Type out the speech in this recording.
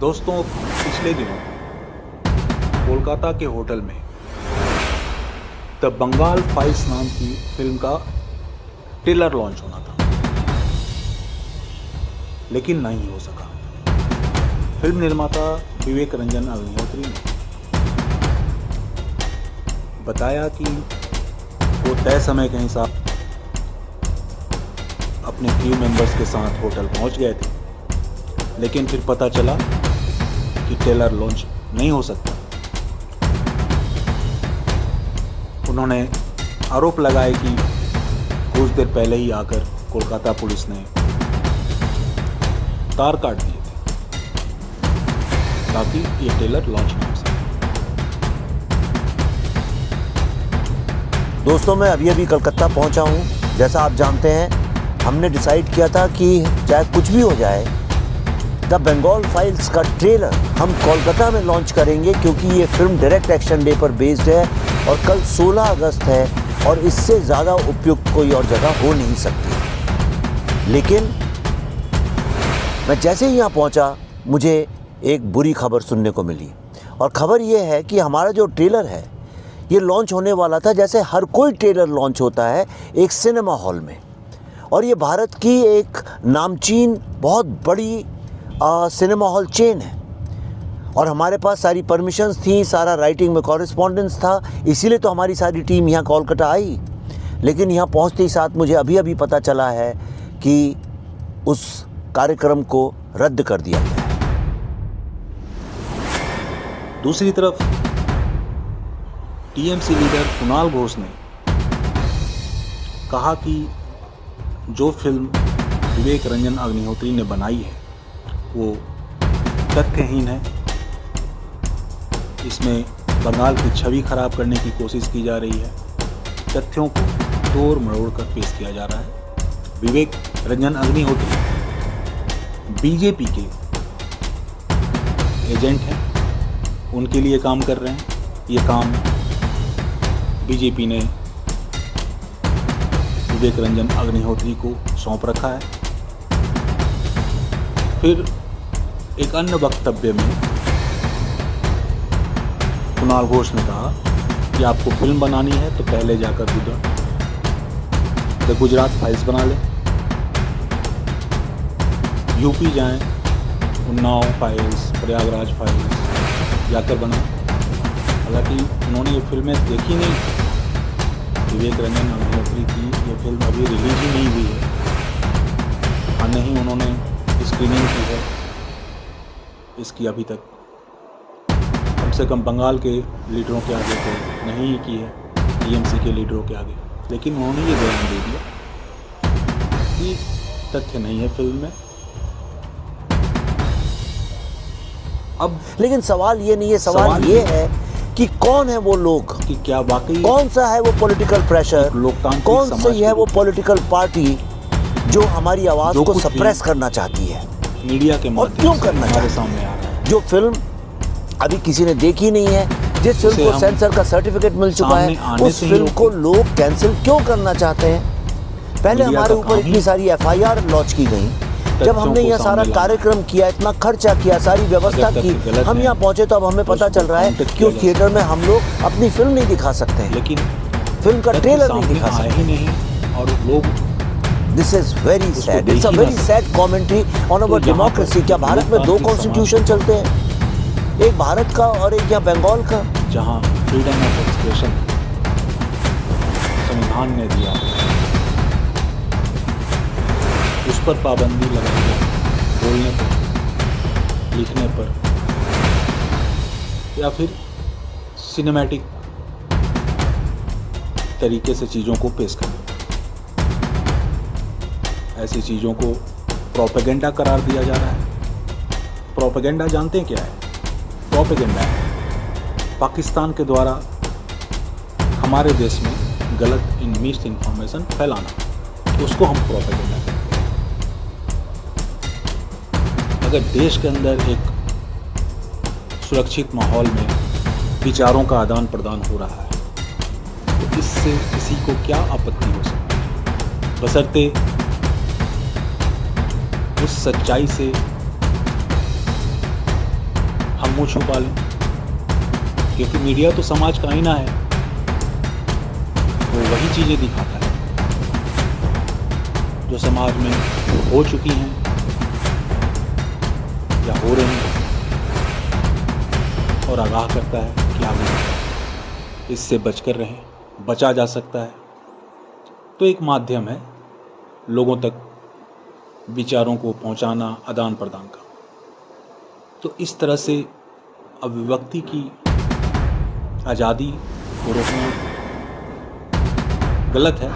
दोस्तों, पिछले दिनों कोलकाता के होटल में द बंगाल फाइल्स नाम की फिल्म का ट्रेलर लॉन्च होना था, लेकिन नहीं हो सका। फिल्म निर्माता विवेक रंजन अग्निहोत्री ने बताया कि वो तय समय के हिसाब अपने क्रू मेंबर्स के साथ होटल पहुंच गए थे, लेकिन फिर पता चला कि ट्रेलर लॉन्च नहीं हो सकता। उन्होंने आरोप लगाए कि कुछ देर पहले ही आकर कोलकाता पुलिस ने तार काट दिए थे ताकि ये ट्रेलर लॉन्च ना हो सके। दोस्तों, मैं अभी कलकत्ता पहुंचा हूं। जैसा आप जानते हैं, हमने डिसाइड किया था कि चाहे कुछ भी हो जाए, द बंगाल फाइल्स का ट्रेलर हम कोलकाता में लॉन्च करेंगे, क्योंकि ये फिल्म डायरेक्ट एक्शन डे पर बेस्ड है और कल 16 अगस्त है और इससे ज़्यादा उपयुक्त कोई और जगह हो नहीं सकती। लेकिन मैं जैसे ही यहाँ पहुँचा, मुझे एक बुरी खबर सुनने को मिली, और ख़बर ये है कि हमारा जो ट्रेलर है ये लॉन्च होने वाला था जैसे हर कोई ट्रेलर लॉन्च होता है, एक सिनेमा हॉल में। और ये भारत की एक नामचीन बहुत बड़ी सिनेमा हॉल चेन है, और हमारे पास सारी परमिशंस थी, सारा राइटिंग में कॉरेस्पॉन्डेंस था, इसीलिए तो हमारी सारी टीम यहाँ कोलकाता आई। लेकिन यहाँ पहुँचते ही साथ मुझे अभी पता चला है कि उस कार्यक्रम को रद्द कर दिया गया है। दूसरी तरफ टीएमसी लीडर कुणाल घोष ने कहा कि जो फिल्म विवेक रंजन अग्निहोत्री ने बनाई है वो तथ्यहीन है। इसमें बंगाल की छवि खराब करने की कोशिश की जा रही है, तथ्यों को तोड़ मरोड़ कर पेश किया जा रहा है। विवेक रंजन अग्निहोत्री बीजेपी के एजेंट हैं, उनके लिए काम कर रहे हैं। ये काम बीजेपी ने विवेक रंजन अग्निहोत्री को सौंप रखा है। फिर एक अन्य वक्तव्य में कुणाल घोष ने कहा कि आपको फिल्म बनानी है तो पहले जाकर द गुजरात फाइल्स बना लें, यूपी जाएं, उन्नाव फाइल्स, प्रयागराज फाइल्स जाकर बनाएं। हालांकि उन्होंने ये फिल्में देखी नहीं, विवेक रंजन अग्निहोत्री की ये फिल्म अभी रिलीज ही नहीं हुई है, और नहीं उन्होंने स्क्रीनिंग की है इसकी अभी तक। कम से कम बंगाल के लीडरों के आगे तो नहीं ही की है, टीएमसी के लीडरों के आगे। लेकिन उन्होंने ये बयान दे दिया कि तथ्य नहीं है फिल्म में। अब लेकिन सवाल ये नहीं है, सवाल ये है कि कौन है वो लोग, कि क्या वाकई कौन सा है वो पॉलिटिकल प्रेशर, कौन सी है वो पॉलिटिकल पार्टी जो हमारी आवाज को सप्रेस करना चाहती है, मीडिया के और क्यों करना चाहती है। सामने आ रहा है जो फिल्म अभी किसी ने देखी नहीं है, जिस फिल्म को सेंसर का सर्टिफिकेट मिल चुका है, उस फिल्म को लोग कैंसिल क्यों करना चाहते हैं। पहले हमारे ऊपर इतनी सारी एफआईआर लॉन्च की गई, जब हमने यह सारा कार्यक्रम किया, इतना खर्चा किया, सारी व्यवस्था की, हम यहाँ पहुंचे तो अब हमें पता चल रहा है कि उस थिएटर में हम लोग अपनी फिल्म नहीं दिखा सकते हैं, लेकिन फिल्म का ट्रेलर नहीं दिखा सकते नहीं। और लोग, this is very sad, it's a very sad commentary on our democracy. क्या भारत में दो कॉन्स्टिट्यूशन चलते हैं, एक भारत का और एक यहाँ बंगाल का, जहाँ फ्रीडम ऑफ एक्सप्रेशन संविधान ने दिया, उस पर पाबंदी लगाई है, बोलने पर, लिखने पर, या फिर सिनेमैटिक तरीके से चीज़ों को पेश करने पर। ऐसी चीज़ों को प्रोपेगेंडा करार दिया जा रहा है। प्रोपेगेंडा जानते हैं क्या है? प्रोपेगेंडा है पाकिस्तान के द्वारा हमारे देश में गलत मिस इन्फॉर्मेशन फैलाना, उसको हम प्रोपेगेंडा कहते हैं। अगर देश के अंदर एक सुरक्षित माहौल में विचारों का आदान प्रदान हो रहा है तो इससे किसी को क्या आपत्ति हो सकती है, बशर्ते उस सच्चाई से हम मुँह छुपा लें, क्योंकि मीडिया तो समाज का आईना है, वो वही चीज़ें दिखाता है जो समाज में हो चुकी हैं या हो रही हैं, और आगाह करता है कि आगे इससे बचकर रहें, बचा जा सकता है। तो एक माध्यम है लोगों तक विचारों को पहुंचाना, आदान प्रदान का। तो इस तरह से अभिव्यक्ति की आज़ादी को रोकना गलत है।